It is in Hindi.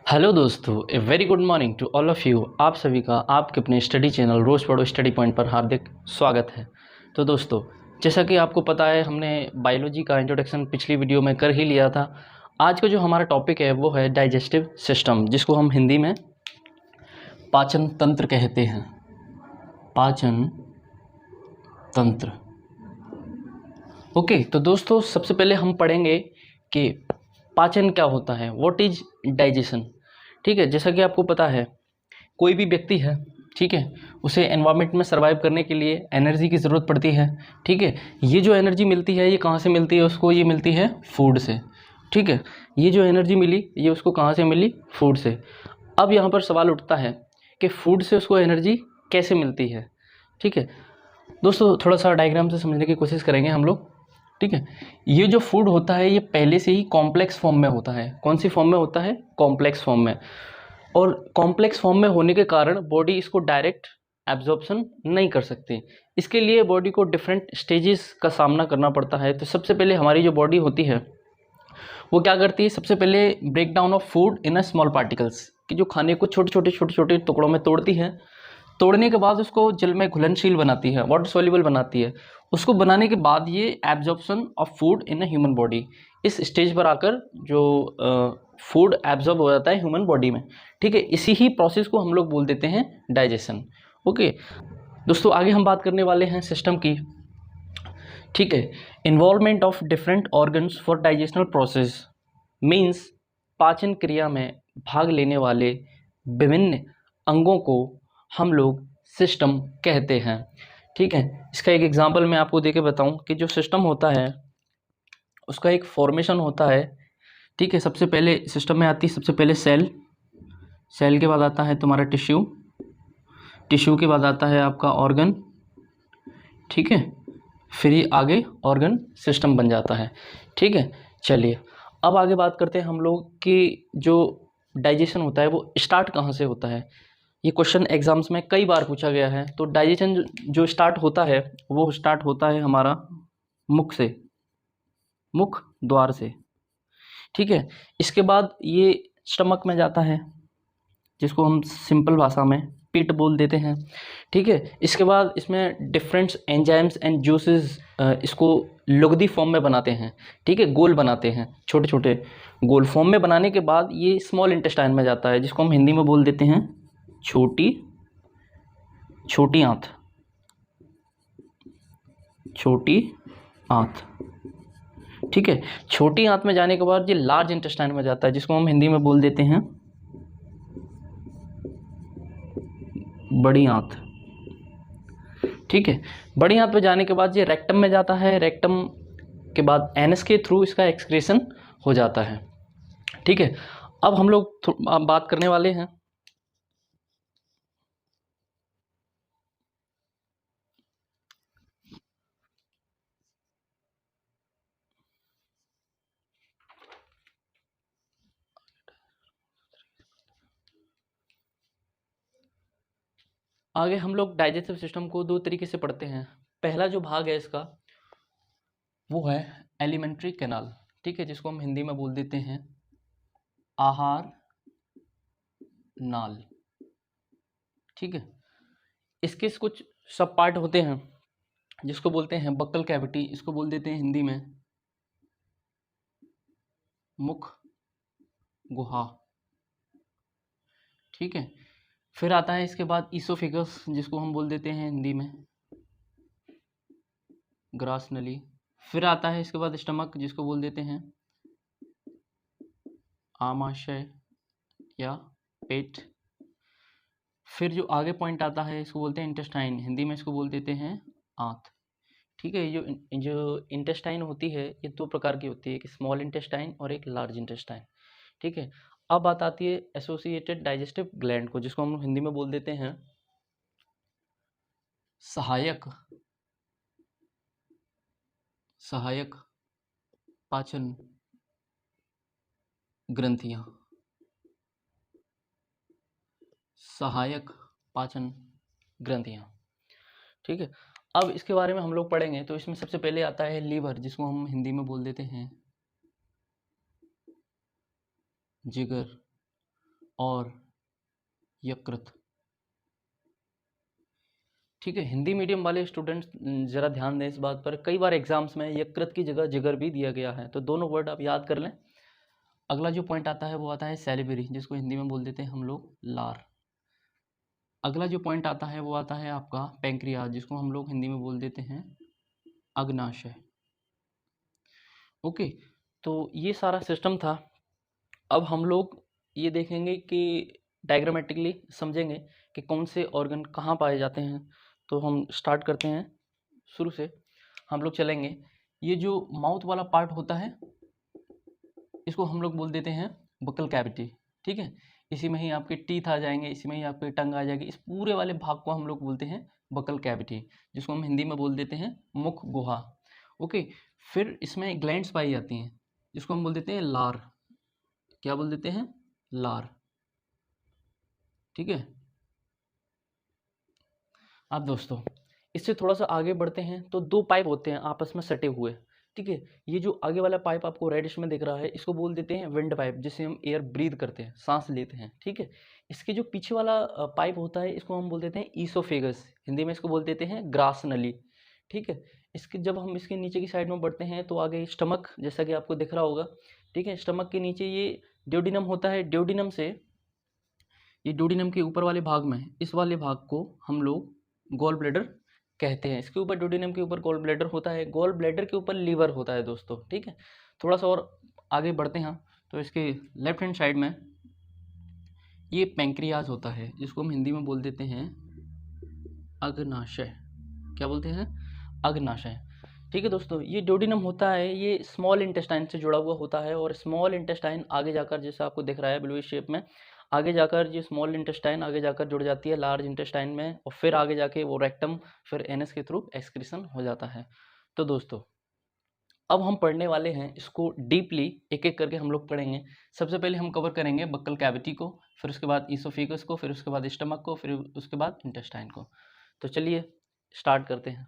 हेलो दोस्तों, a very good morning to all of you. आप सभी का आपके अपने स्टडी चैनल रोज़ पढ़ो स्टडी पॉइंट पर हार्दिक स्वागत है। तो दोस्तों, जैसा कि आपको पता है, हमने बायोलॉजी का इंट्रोडक्शन पिछली वीडियो में कर ही लिया था। आज का जो हमारा टॉपिक है वो है डाइजेस्टिव सिस्टम, जिसको हम हिंदी में पाचन तंत्र कहते हैं। पाचन तंत्र। ओके, तो दोस्तों सबसे पहले हम पढ़ेंगे कि पाचन क्या होता है, व्हाट इज डाइजेशन। ठीक है, जैसा कि आपको पता है, कोई भी व्यक्ति है, ठीक है, उसे एनवायरनमेंट में सर्वाइव करने के लिए एनर्जी की ज़रूरत पड़ती है। ठीक है, ये जो एनर्जी मिलती है ये कहाँ से मिलती है उसको? ये मिलती है फूड से। ठीक है, ये जो एनर्जी मिली ये उसको कहाँ से मिली? फूड से। अब यहाँ पर सवाल उठता है कि फूड से उसको एनर्जी कैसे मिलती है। ठीक है दोस्तों, थोड़ा सा डायग्राम से समझने की कोशिश करेंगे हम लोग। ठीक है, ये जो फूड होता है ये पहले से ही कॉम्प्लेक्स फॉर्म में होता है। कौन सी फॉर्म में होता है? कॉम्प्लेक्स फॉर्म में। और कॉम्प्लेक्स फॉर्म में होने के कारण बॉडी इसको डायरेक्ट एब्जॉर्प्शन नहीं कर सकती। इसके लिए बॉडी को डिफरेंट स्टेजेस का सामना करना पड़ता है। तो सबसे पहले हमारी जो बॉडी होती है वो क्या करती है? सबसे पहले break down of food in a small particles, कि जो खाने को छोटे छोटे टुकड़ों में तोड़ती है। तोड़ने के बाद उसको जल में घुलनशील बनाती है, वाटर सॉल्युबल बनाती है। उसको बनाने के बाद ये absorption of food in a human body, इस स्टेज पर आकर जो फूड एब्जॉर्ब हो जाता है ह्यूमन बॉडी में। ठीक है, इसी ही प्रोसेस को हम लोग बोल देते हैं डाइजेशन। ओके दोस्तों, आगे हम बात करने वाले हैं सिस्टम की। ठीक है, involvement of different organs for digestional process means पाचन क्रिया में भाग लेने वाले विभिन्न अंगों को हम लोग सिस्टम कहते हैं। ठीक है, इसका एक एग्जांपल मैं आपको देके बताऊं कि जो सिस्टम होता है उसका एक फॉर्मेशन होता है। ठीक है, सबसे पहले सिस्टम में आती है सबसे पहले सेल, सेल के बाद आता है तुम्हारा टिश्यू, टिश्यू के बाद आता है आपका ऑर्गन। ठीक है, फिर ये आगे ऑर्गन सिस्टम बन जाता है। ठीक है, चलिए अब आगे बात करते हैं हम लोग कि जो डाइजेशन होता है वो स्टार्ट कहाँ से होता है। ये क्वेश्चन एग्जाम्स में कई बार पूछा गया है। तो डाइजेशन जो स्टार्ट होता है वो स्टार्ट होता है हमारा मुख से, मुख द्वार से। ठीक है, इसके बाद ये स्टमक में जाता है, जिसको हम सिंपल भाषा में पेट बोल देते हैं। ठीक है, इसके बाद इसमें डिफरेंट एंजाइम्स एंड जूसेस इसको लुगदी फॉर्म में बनाते हैं। ठीक है, गोल बनाते हैं, छोटे छोटे गोल फॉर्म में बनाने के बाद ये स्मॉल इंटेस्टाइन में जाता है, जिसको हम हिंदी में बोल देते हैं छोटी छोटी आंत, छोटी आंत। ठीक है, छोटी आंत में जाने के बाद ये लार्ज इंटेस्टाइन में जाता है, जिसको हम हिंदी में बोल देते हैं बड़ी आंत। ठीक है, बड़ी आंत में जाने के बाद ये रेक्टम में जाता है, रेक्टम के बाद एनस के थ्रू इसका एक्सक्रीशन हो जाता है। ठीक है, अब हम लोग बात करने वाले हैं आगे। हम लोग डाइजेस्टिव सिस्टम को दो तरीके से पढ़ते हैं। पहला जो भाग है इसका वो है एलिमेंट्री कैनाल। ठीक है, जिसको हम हिंदी में बोल देते हैं आहार नाल। ठीक है, इसके कुछ सब पार्ट होते हैं, जिसको बोलते हैं बक्कल कैविटी, इसको बोल देते हैं हिंदी में मुख गुहा। ठीक है, फिर आता है इसके बाद ईसोफेगस, जिसको हम बोल देते हैं हिंदी में ग्रास नली। फिर आता है इसके बाद स्टमक, जिसको बोल देते हैं आमाशय या पेट। फिर जो आगे पॉइंट आता है इसको बोलते हैं इंटेस्टाइन, हिंदी में इसको बोल देते हैं आंत। ठीक है, ये जो इंटेस्टाइन होती है ये दो प्रकार की होती है, एक स्मॉल इंटेस्टाइन और एक लार्ज इंटेस्टाइन। ठीक है, अब बात आती है एसोसिएटेड डाइजेस्टिव ग्लैंड को, जिसको हम हिंदी में बोल देते हैं सहायक सहायक पाचन ग्रंथियां, सहायक पाचन ग्रंथियां। ठीक है, अब इसके बारे में हम लोग पढ़ेंगे। तो इसमें सबसे पहले आता है लीवर, जिसको हम हिंदी में बोल देते हैं जिगर। और यकृत। ठीक है, हिंदी मीडियम वाले स्टूडेंट्स ज़रा ध्यान दें इस बात पर, कई बार एग्जाम्स में यकृत की जगह जिगर भी दिया गया है, तो दोनों वर्ड आप याद कर लें। अगला जो पॉइंट आता है वो आता है सैलिवरी, जिसको हिंदी में बोल देते हैं हम लोग लार। अगला जो पॉइंट आता है वो आता है आपका पैंक्रियाज, जिसको हम लोग हिंदी में बोल देते हैं अग्नाशय। ओके, तो ये सारा सिस्टम था। अब हम लोग ये देखेंगे कि डायग्रामेटिकली समझेंगे कि कौन से ऑर्गन कहाँ पाए जाते हैं। तो हम स्टार्ट करते हैं शुरू से, हम लोग चलेंगे। ये जो माउथ वाला पार्ट होता है इसको हम लोग बोल देते हैं बकल कैविटी। ठीक है, इसी में ही आपके टीथ आ जाएंगे, इसी में ही आपकी टंग आ जाएगी। इस पूरे वाले भाग को हम लोग बोलते हैं बकल कैविटी, जिसको हम हिंदी में बोल देते हैं मुख गुहा। ओके, फिर इसमें ग्लैंड्स पाई जाती हैं, जिसको हम बोल देते हैं लार। क्या बोल देते हैं? लार। ठीक है। अब दोस्तों इससे थोड़ा सा आगे बढ़ते हैं तो दो पाइप होते हैं आपस में सटे हुए। ठीक है, ये जो आगे वाला पाइप आपको रेडिश में दिख रहा है इसको बोल देते हैं विंड पाइप, जिससे हम एयर ब्रीथ करते हैं, सांस लेते हैं। ठीक है, इसके जो पीछे वाला पाइप होता है इसको हम बोल देते हैं ईसोफेगस, हिंदी में इसको बोल देते हैं ग्रास नली। ठीक है, इसके जब हम इसके नीचे की साइड में बढ़ते हैं तो आगे स्टमक, जैसा कि आपको दिख रहा होगा। ठीक है, स्टमक के नीचे ये ड्यूडिनम होता है। ड्यूडिनम से ये ड्यूडिनम के ऊपर वाले भाग में, इस वाले भाग को हम लोग गॉल ब्लैडर कहते हैं। इसके ऊपर ड्यूडिनम के ऊपर गॉल ब्लैडर होता है, गॉल ब्लैडर के ऊपर लीवर होता है दोस्तों। ठीक है, थोड़ा सा और आगे बढ़ते हैं तो इसके लेफ्ट हैंड साइड में ये पैंक्रियाज होता है, जिसको हम हिंदी में बोल देते हैं अग्नाशय। क्या बोलते हैं? अग्नाशय। ठीक है दोस्तों, ये ड्यूडिनम होता है, ये स्मॉल इंटेस्टाइन से जुड़ा हुआ होता है। और स्मॉल इंटेस्टाइन आगे जाकर, जैसा आपको दिख रहा है ब्लू शेप में, आगे जाकर ये स्मॉल इंटेस्टाइन आगे जाकर जुड़ जाती है लार्ज इंटेस्टाइन में, और फिर आगे जाके वो रेक्टम, फिर एनएस के थ्रू एक्सक्रीशन हो जाता है। तो दोस्तों अब हम पढ़ने वाले हैं इसको डीपली, एक एक करके हम लोग पढ़ेंगे। सबसे पहले हम कवर करेंगे बक्कल कैविटी को, फिर उसके बाद ईसोफेगस को, फिर उसके बाद स्टमक को, फिर उसके बाद इंटेस्टाइन को। तो चलिए स्टार्ट करते हैं।